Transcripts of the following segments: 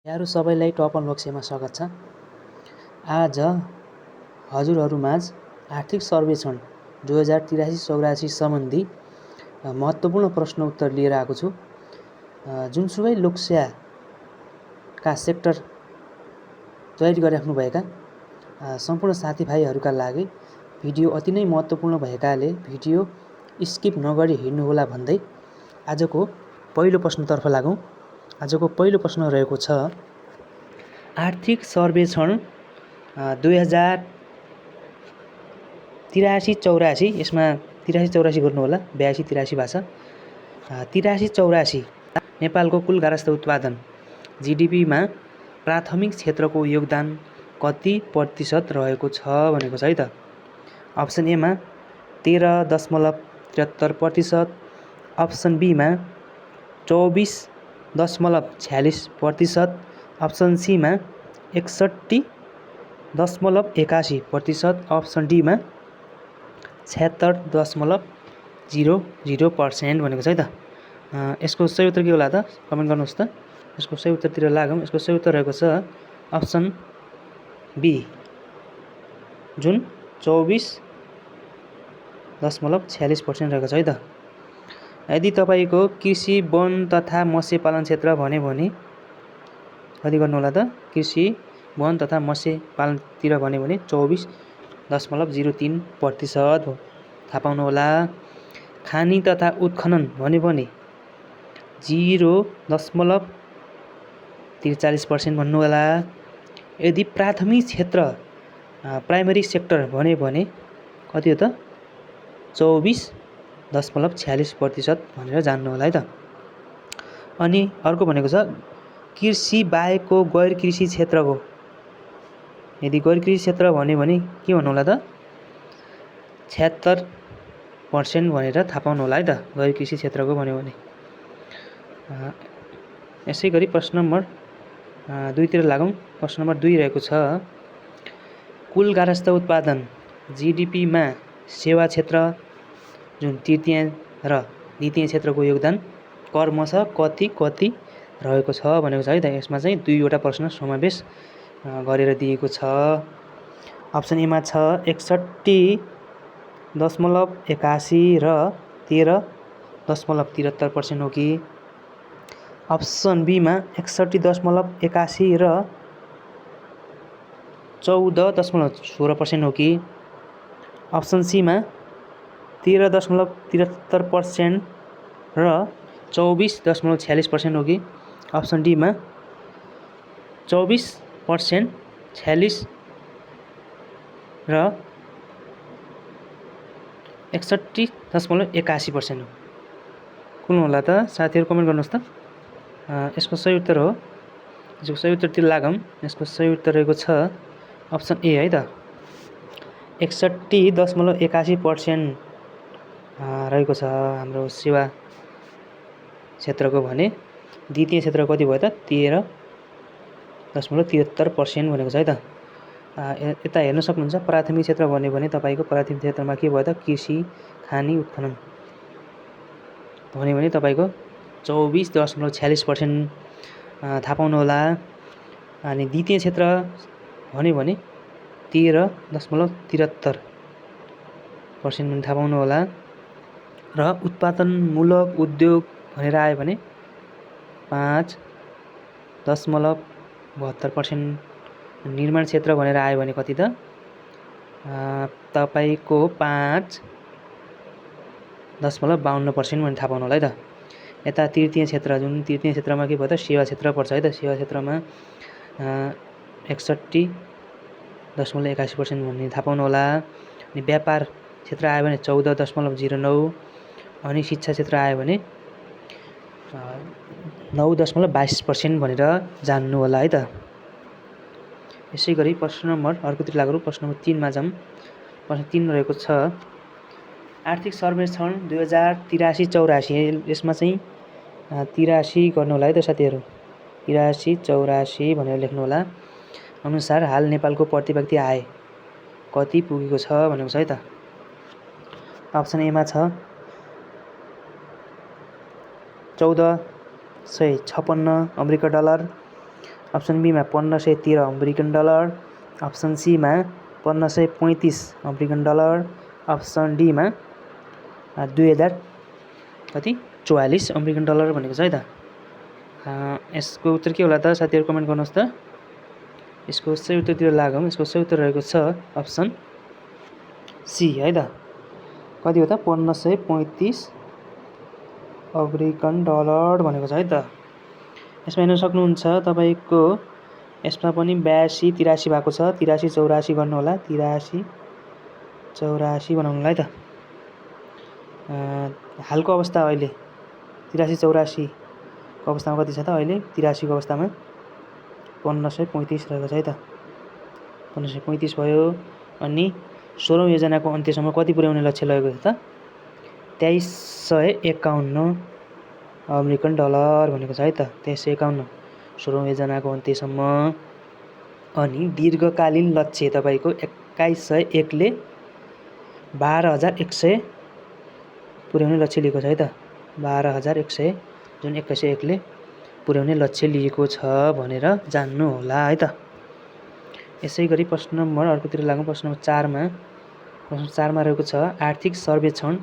यहाँहरू सबैलाई टप अनबक्सिङमा स्वागत छ। आज हजुरहरूमाझ आर्थिक सर्वेक्षण 2083-84 सम्बन्धी महत्त्वपूर्ण प्रश्न उत्तर लिएर आएको छु। जुनसुकै लोकसेवाका सेक्टर तयारी गरिराख्नुभएका सम्पूर्ण साथीभाइहरूका लागि भिडियो अति नै महत्त्वपूर्ण भएकाले भिडियो स्किप नगरी हिँड्नुहोला भन्दै आजको पहिलो प्रश्नतर्फ लागौँ। आजको पहिलो प्रश्न रहेको छ, आर्थिक सर्वेक्षण 2083-84, यसमा 83-84 गर्नुहोला, 82-83 भएको छ। 83-84 नेपालको कुल गार्हस्थ्य उत्पादन जिडिपीमा प्राथमिक क्षेत्रको योगदान कति प्रतिशत रहेको छ भनेको छ है त। अप्सन एमा 13.73%, अप्सन बीमा 24.46%, अप्सन सीमा 61.81%, अप्सन डीमा 76.00% भनेको छ है त। यसको सही उत्तर के होला त कमेन्ट गर्नुहोस् त। यसको सही उत्तरतिर लागौँ। यसको सही उत्तर रहेको छ अप्सन बी, जुन 24.46% रहेको छ है त। यदि तपाईँको कृषि, वन तथा मत्स्य पालन क्षेत्र भन्यो भने कति गर्नुहोला त? कृषि, वन तथा मत्स्य पालनतिर भन्यो भने 24.03% थाहा पाउनुहोला। खानी तथा उत्खनन भन्यो भने 0.43% भन्नुहोला। यदि प्राथमिक क्षेत्र प्राइमरी सेक्टर भन्यो भने कति हो त? 24.46% भनेर जान्नुहोला है त। अनि अर्को भनेको छ कृषि बाहेकको गैर कृषि क्षेत्रको, यदि गैर कृषि क्षेत्र भन्यो भने के भन्नुहोला त? 76% भनेर थाहा पाउनुहोला है त, गैर कृषि क्षेत्रको भन्यो भने। यसै गरी प्रश्न नम्बर 2 तिर लागौँ। प्रश्न नम्बर 2 रहेको छ, कुल गार्हस्थ्य उत्पादन जिडिपीमा सेवा क्षेत्र जुन तृतीय र द्वितीय क्षेत्रको योगदान क्रमशः कति कति रहेको छ भनेको छ है त। यसमा चाहिँ 2वटा प्रश्न समावेश गरेर दिएको छ। अप्सन एमा छ 61.81 र 13.73% हो कि? अप्सन बीमा 61.81 र 14.16% हो कि? अप्सन सीमा 13.73% र 24.46% हो कि? अप्सन डीमा 24%, 46 र 61.81% हो। कुन होला त साथीहरू कमेन्ट गर्नुहोस् त। यसको सही उत्तर हो, यसको सही उत्तरतिर लागौँ। यसको सही उत्तर रहेको छ अप्सन ए है त। 61.81% रहेको छ हाम्रो सेवा क्षेत्रको भने द्वितीय क्षेत्र कति भयो त? 13.73% भनेको छ है त। यता हेर्न सक्नुहुन्छ, प्राथमिक क्षेत्र भन्यो भने तपाईँको प्राथमिक क्षेत्रमा के भयो त? कृषि, खानी, उत्खनन भन्यो भने तपाईँको 24.46% थाहा पाउनुहोला। अनि द्वितीय क्षेत्र भन्यो भने 13.73% पनि थाहा पाउनुहोला। र उत्पादनमूलक उद्योग भनेर आयो भने 5.72%। निर्माण क्षेत्र भनेर आयो भने कति त? तपाईँको 5.52% भने थाहा पाउनु होला है त। यता तृतीय क्षेत्र, जुन तृतीय क्षेत्रमा के भयो त? सेवा क्षेत्र पर्छ है त। सेवा क्षेत्रमा 61.81% भन्ने थाहा पाउनु होला। अनि व्यापार क्षेत्र आयो भने 14.09, अनि शिक्षा क्षेत्र आयो भने 9.22% भनेर जान्नु होला है त। यसै गरी प्रश्न नम्बर अर्कोतिर लागौँ। प्रश्न नम्बर 3 मा जाऊँ। प्रश्न 3 रहेको छ, आर्थिक सर्वेक्षण 2083-84, यसमा चाहिँ 83 गर्नु होला है त साथीहरू। 83-84 भनेर लेख्नु होला। अनुसार हाल नेपालको प्रति व्यक्ति आय कति पुगेको छ भनेको छ है त। अप्सन एमा छ 1456 अमेरिका डलर, अप्सन बीमा 1513 अमेरिकन डलर, अप्सन सीमा 1535 अमेरिकन डलर, अप्सन डीमा 2044 अमेरिकन डलर भनेको छ है त। यसको उत्तर के होला त साथीहरू, कमेन्ट गर्नुहोस् त। यसको सही उत्तरतिर लागौँ। यसको सही उत्तर रहेको छ अप्सन सी है त। कति हो त 1535 अमेरिकन डलर भनेको छ है त। यसमा हेर्न सक्नुहुन्छ तपाईँको यसमा पनि 82 83 भएको छ। 83 84 गर्नु होला। 83 84 बनाउनु होला है त। हालको अवस्था अहिले 83 84 को अवस्थामा कति छ त अहिले 83 को अवस्थामा 1535 रहेको छ है त। 1535 भयो। अनि 16औं योजनाको अन्त्यसम्म कति पुर्याउने लक्ष्य रहेको छ त 2351 अमेरिकन डलर भनेको छ है त। 2351 16औं योजनाको अन्त्यसम्म। अनि दीर्घकालीन लक्ष्य तपाईँको 2101 ले 12100 पुर्याउने लक्ष्य लिएको छ है त। 12100 जुन 2101 ले पुर्याउने लक्ष्य लिएको छ भनेर जान्नु होला है त। यसै गरी प्रश्न नम्बर अर्कोतिर लागौँ। प्रश्न नम्बर 4 मा रहेको छ आर्थिक सर्वेक्षण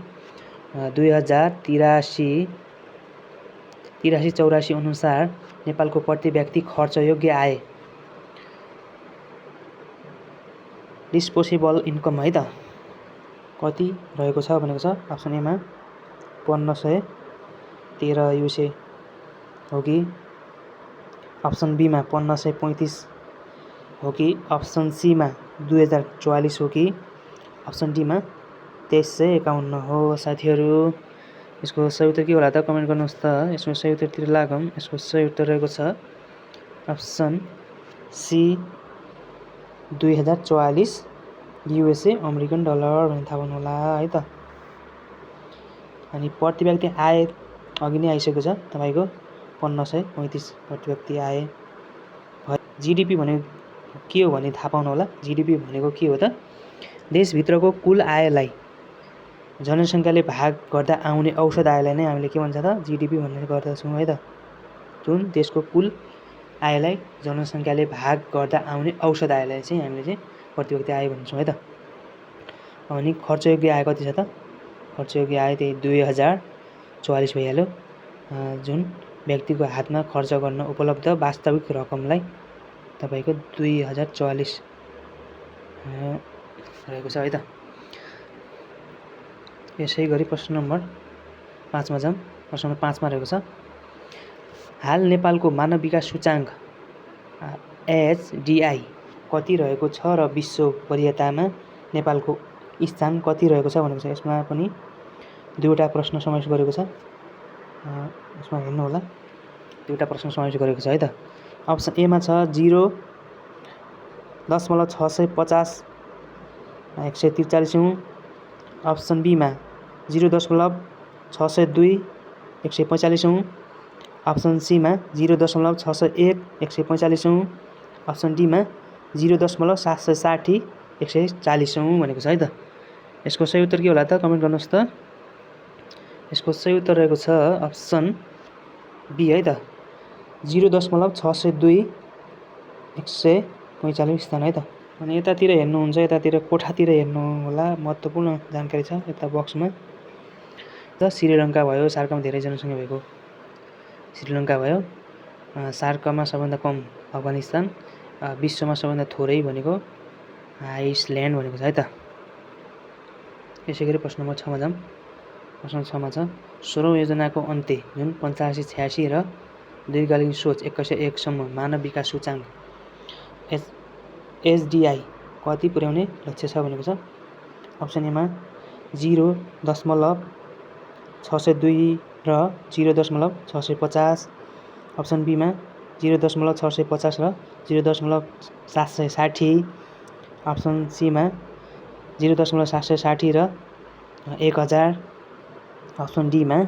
2083-84 अनुसार नेपालको प्रति व्यक्ति खर्चयोग्य आय डिस्पोजेबल इन्कम है त कति रहेको छ भनेको छ। अप्सन ए मा 1513 युसे हो कि, अप्सन बी मा 1535 हो कि, अप्सन सी मा 2044 हो कि, अप्सन डी मा 2351 हो साथीहरू। यसको सही उत्तर के होला त कमेन्ट गर्नुहोस् त। यसको सही उत्तरतिर लागौँ। यसको सही उत्तर रहेको छ option C 2044 USA American dollar भनेर थाहा पाउनु होला है त। अनि प्रति व्यक्ति आय अघि नै आइसकेको छ तपाईँको 1535 प्रति व्यक्ति आय। जिडिपी भनेको के हो भने थाहा पाउनु होला। जिडिपी भनेको के हो त देशभित्रको कुल आयलाई जनसङ्ख्याले भाग गर्दा आउने औसत आयलाई नै हामीले के भन्छ त जिडिपी भन्ने गर्दछौँ है त। जुन देशको कुल आयलाई जनसङ्ख्याले भाग गर्दा आउने औसत आयलाई चाहिँ हामीले चाहिँ प्रति व्यक्ति आय भन्छौँ है त। अनि खर्चयोग्य आय कति छ त खर्चयोग्य आय त्यही 2044 भइहाल्यो। जुन व्यक्तिको हातमा खर्च गर्न उपलब्ध वास्तविक रकमलाई तपाईँको 2044 रहेको छ है त। यसै गरी प्रश्न नम्बर 5 मा जाउँ। प्रश्न नम्बर 5 मा रहेको छ हाल नेपालको मानव विकास सूचाङ्क एचडिआई कति रहेको छ र विश्व वरीयतामा नेपालको स्थान कति रहेको छ भनेको छ। यसमा पनि दुईवटा प्रश्न समावेश गरेको छ। यसमा हेर्नु होला दुईवटा प्रश्न समावेश गरेको छ है त। अप्सन ए मा छ 0.650 143औं, अप्सन बी मा 0.602 145औं, अप्सन सी मा 0.601 145औं, अप्सन डी मा 0.760 140औं भनेको छ है त। यसको सही उत्तर के होला त कमेन्ट गर्नुहोस् त। यसको सही उत्तर रहेको छ अप्सन बी है त 0.602 145 स्थान है त। अनि यतातिर हेर्नुहुन्छ यतातिर कोठातिर हेर्नु होला महत्त्वपूर्ण जानकारी छ यता बक्समा। त श्रीलङ्का भयो सार्कमा धेरै जनसङ्ख्या भएको श्रीलङ्का भयो। सार्कमा सबभन्दा कम अफगानिस्तान, विश्वमा सबभन्दा थोरै भनेको आइसल्यान्ड भनेको छ है त। यसै गरी प्रश्न नम्बर 6 मा जाउँ। प्रश्न 6 मा छ 16औं योजनाको अन्त्य जुन 85-86 र दीर्घकालीन सोच 2101 सम्म मानव विकास सूचाङ्क एचडिआई कति पुर्याउने लक्ष्य छ भनेको छ। अप्सन ए मा 0.602 र 0.650, अप्सन बी मा 0.650 र 0.760, अप्सन सी मा 0.760 र 1000, अप्सन डी मा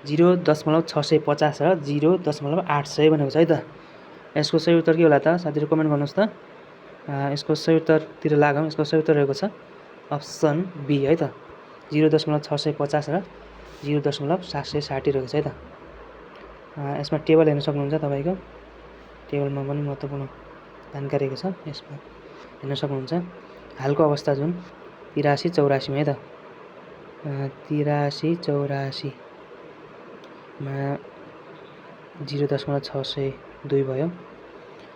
0.650 र 0.800 भनेको छ है त। यसको सही उत्तर के होला त साथीहरू कमेन्ट गर्नुहोस् त। यसको सही उत्तरतिर लागौँ। यसको सही उत्तर रहेको छ अप्सन बी है त 0.650 र 0.760 रहेको छ है त। यसमा टेबल हेर्न सक्नुहुन्छ तपाईँको टेबलमा पनि महत्त्वपूर्ण जानकारीको छ। यसमा हेर्न सक्नुहुन्छ हालको अवस्था जुन 83-84 है त 83-84 मा 0.602 भयो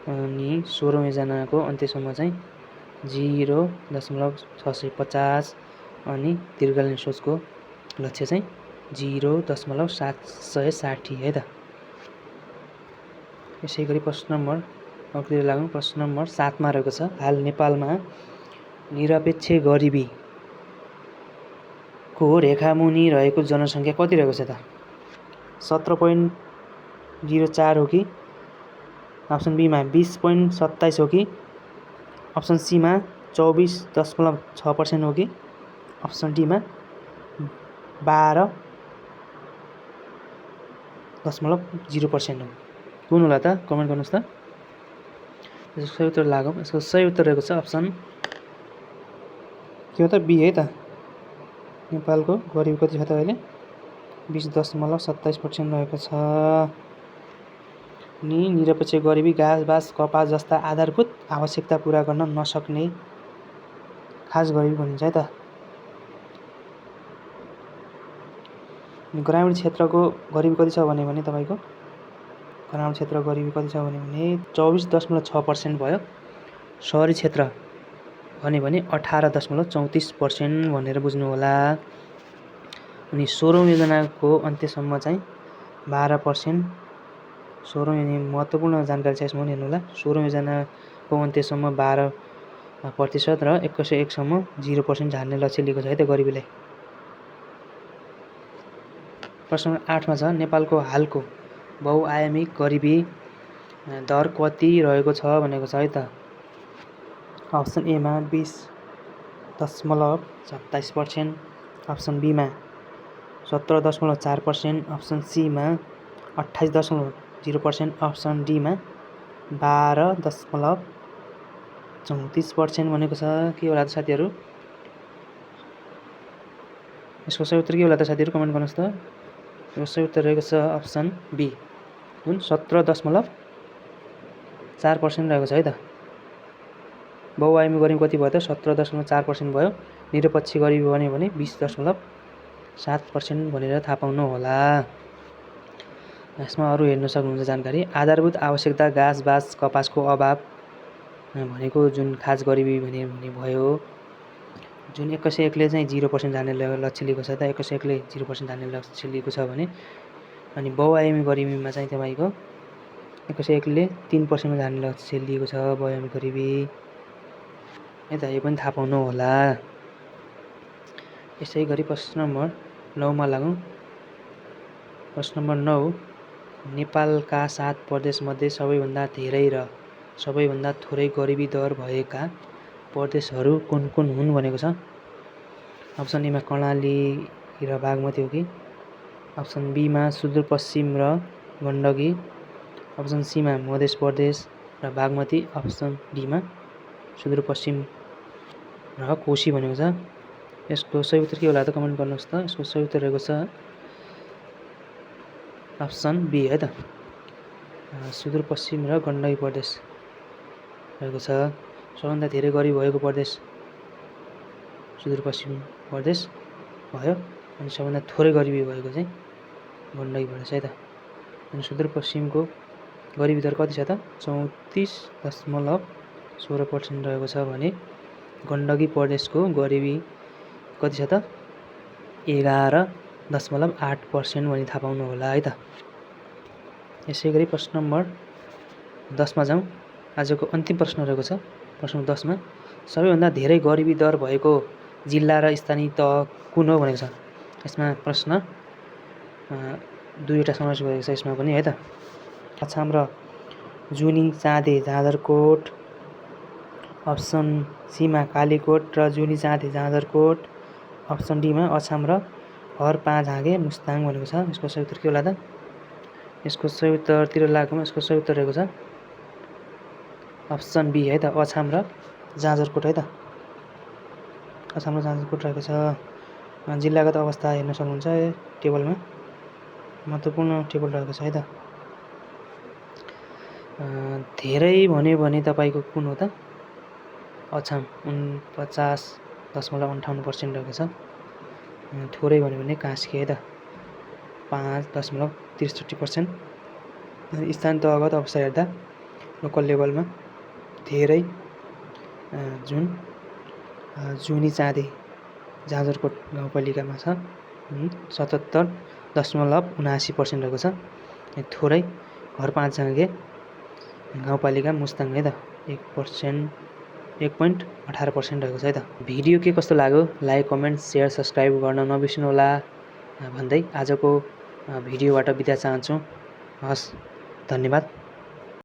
अनि 16औं योजनाको अन्त्यसम्म चाहिँ 0.650 अनि दीर्घकालीन सोचको लक्ष्य चाहिँ 0.760 है त। यसै गरी प्रश्न नम्बर अग्रतिर लागौँ। प्रश्न नम्बर 7 मा रहेको छ हाल नेपालमा निरपेक्ष गरिबीको रेखामुनि रहेको जनसङ्ख्या कति रहेको छ त 17.04 हो कि अप्सन बी मा 20.27 हो कि अप्सन सी मा 24.6% हो कि अप्सन डी मा 12.0% हो। कुन होला त कमेन्ट गर्नुहोस् त। यसको सही उत्तर लागौँ। यसको सही उत्तर रहेको छ अप्सन के हो त बी है त। नेपालको गरिबी कति छ त अहिले 20.27% रहेको छ। अनि निरपेक्ष गरिबी घाँस बास कपास जस्ता आधारभूत आवश्यकता पूरा गर्न नसक्ने खास गरिबी भनिन्छ है त। ग्रामीण क्षेत्रको गरिबी कति छ भने तपाईको ग्रामीण क्षेत्र गरिबी कति छ भने 24.6% भयो। शहरी क्षेत्र भने 18.34% भनेर बुझ्नु होला। अनि 16औं योजनाको अन्त्यसम्म चाहिँ 12%। 16औं योजना महत्त्वपूर्ण जानकारी छ यसमा हेर्नु होला। 16औं योजनाको अन्त्यसम्म 12% र 101 सम्म 0% झार्ने लक्ष्य लिएको छ है त गरिबीलाई। प्रश्न 8 मा छ नेपालको हालको बहुआयामिक गरिबी दर कति रहेको छ भनेको छ है त। अप्सन ए मा 20.27%, अप्सन बी मा 17.4%, अप्सन सी मा 28.0%, अप्सन डी मा 12.34% भनेको छ। के होला त साथीहरू यसको सही उत्तर के होला त साथीहरू कमेन्ट गर्नुहोस् त। यसको सही उत्तर रहेको छ अप्सन बी जुन 17.4% रहेको छ है त। बहुआयामी गरिबी कति भयो त 17.4% भयो। निरपेक्ष गरिबी भने 20.7% भनेर थाहा पाउनु होला। यसमा अरू हेर्न सक्नुहुन्छ जानकारी आधारभूत आवश्यकता घाँस बास कपासको अभाव भनेको जुन खास गरिबी भने भयो जुन 101 ले चाहिँ 0% जाने लक्ष्य लिएको छ त 101 ले 0% जाने लक्ष्य लिएको छ भने अनि बहुआयामी गरिबीमा चाहिँ तपाईको 101 ले 3% जाने लक्ष्य लिएको छ बहुआयामी गरिबी है त। यो पनि थाहा पाउनु होला। यसै गरी प्रश्न नम्बर 9 मा लागौँ। प्रश्न नम्बर 9 नेपालका 7 प्रदेशमध्ये सबैभन्दा धेरै र सबैभन्दा थोरै गरिबी दर भएका प्रदेशहरू कुन कुन हुन् भनेको छ। अप्सन ए मा कर्णाली र बागमती हो कि अप्सन बी मा सुदूरपश्चिम र गण्डकी, अप्सन सी मा मध्य प्रदेश र बागमती, अप्सन डी मा सुदूरपश्चिम र कोशी भनेको छ। यसको सही उत्तर के होला त कमेन्ट गर्नुहोस् त। यसको सही उत्तर रहेको छ अप्सन बी है त सुदूरपश्चिम र गण्डकी प्रदेश रहेको छ। सबभन्दा धेरै गरिब भएको प्रदेश सुदूरपश्चिम प्रदेश भयो अनि सबभन्दा थोरै गरिबी भएको चाहिँ गण्डकी प्रदेश है त। अनि सुदूरपश्चिमको गरिबी दर कति छ त 34.16% रहेको छ भने गण्डकी प्रदेशको गरिबी कति छ त 11.8% भनी थाहा पाउनु होला है त। यसै गरी प्रश्न नम्बर 10 मा जाउँ। आजको अन्तिम प्रश्न रहेको छ। प्रश्न 10 मा सबैभन्दा धेरै गरिबी दर भएको जिल्ला र स्थानीय तह कुन हो भनेको छ। यसमा प्रश्न दुईवटा समावेश गरेको छ यसमा पनि है त। अछाम र जुनी चाँदे जाजरकोट, अप्सन सी मा कालीकोट र जुनी चाँदे जाजरकोट, अप्सन डी मा अछाम र हरपाझागे मुस्ताङ भनेको छ। यसको सही उत्तर के होला त। यसको सही उत्तरतिर लागौँ। यसको सही उत्तर रहेको छ अप्सन बी है त अछाम र जाजरकोट है त। अछाम र जाजरकोट रहेको छ। जिल्लागत अवस्था हेर्न सक्नुहुन्छ टेबलमा महत्त्वपूर्ण टेबल रहेको छ है त। धेरै भन्यो भने तपाईँको कुन हो त? अछाम 49.58% रहेको छ। थोरै भन्यो भने कास्की है त 5.63%। स्थान तहगत अवस्था हेर्दा लोकल लेभलमा धेरै जुनी चाँदी जाजरकोट गाउँपालिकामा छ 77.79% रहेको छ। थोरै घर 5 जनाके गाउँपालिका मुस्ताङ है त 1.18% रहेको छ है त। भिडियो के कस्तो लाग्यो लाइक कमेन्ट सेयर सब्सक्राइब गर्न नबिर्सिनुहोला भन्दै आजको भिडियोबाट बिदा चाहन्छु। हस्, धन्यवाद।